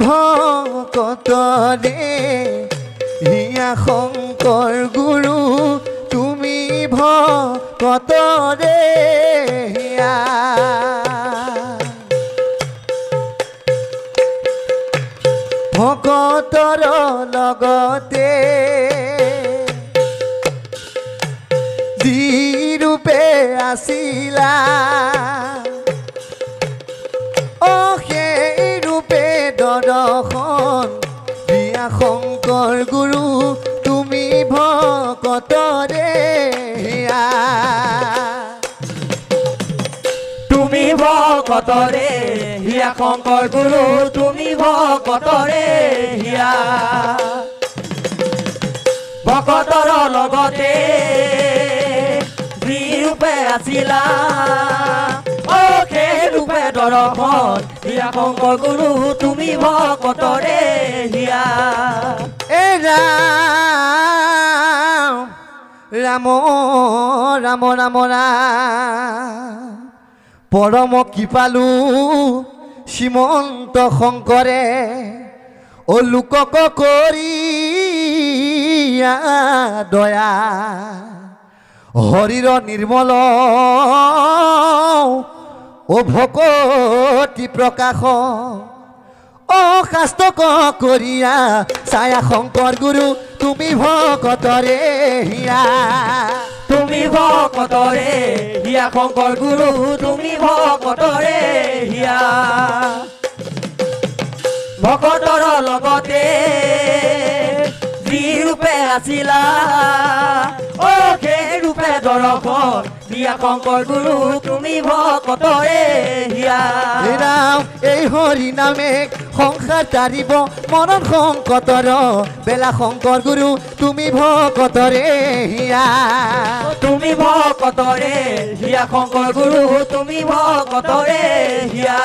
ভকতৰে হিয়া শংকৰ গুৰু তুমি ভকতৰে হিয়া ভকতৰ লগতে যি ৰূপে আছিলা সেই ৰূপে দৰ্শন দিয়া শংকৰ গুৰু তুমি ভকতৰে হিয়া তুমি ভকতৰে হিয়া শংকৰ গুৰু তুমি ভকতৰে হিয়া ভকতৰ লগতে যি ৰূপে আছিলা সেই ৰূপে দৰ্শন হিয়া শংকৰ গুৰু তুমি ভকতৰে হিয়া ৰাম ৰাম ৰাম ৰাম পৰম কৃপালু শ্ৰীমন্ত শংকৰে লোকক কৰিয়া দয়া হৰিৰ নিৰ্মল ভকতি প্ৰকাশ শাস্তক কৰিয়া ছায়া শংকৰ গুৰু তুমি ভকতৰে হিয়া তুমি ভকতৰে হিয়া শংকৰ গুৰু তুমি ভকতৰে হিয়া ভকতৰ লগতে যি ৰূপে আছিলা সেই ৰূপে দৰ্শন হিয়া শংকৰ গুৰু তুমি ভকতৰে হিয়া ৰাম এই হৰি নামে সংসাৰ তাৰিব মৰণ সংকটৰ বেলা শংকৰ গুৰু তুমি ভকতৰে হিয়া তুমি ভকতৰে হিয়া শংকৰ গুৰু তুমি ভকতৰে হিয়া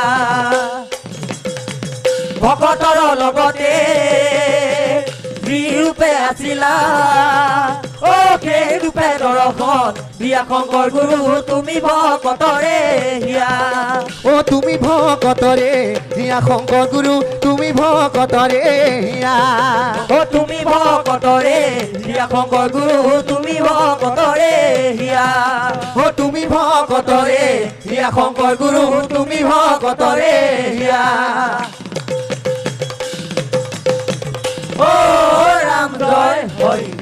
ভকতৰ লগতে যি ৰূপে আছিলা সেই ৰূপে দৰ্শন হিয়া শংকৰ গুৰু তুমি ভকতৰে হিয়া তুমি ভকতৰে হিয়া শংকৰ গুৰু তুমি ভকতৰে হিয়া তুমি ভকতৰে হিয়া শংকৰ গুৰু তুমি ভকতৰে হিয়া তুমি ভকতৰে হিয়া শংকৰ গুৰু তুমি ভকতৰে হিয়া ৰাম জয় হৰি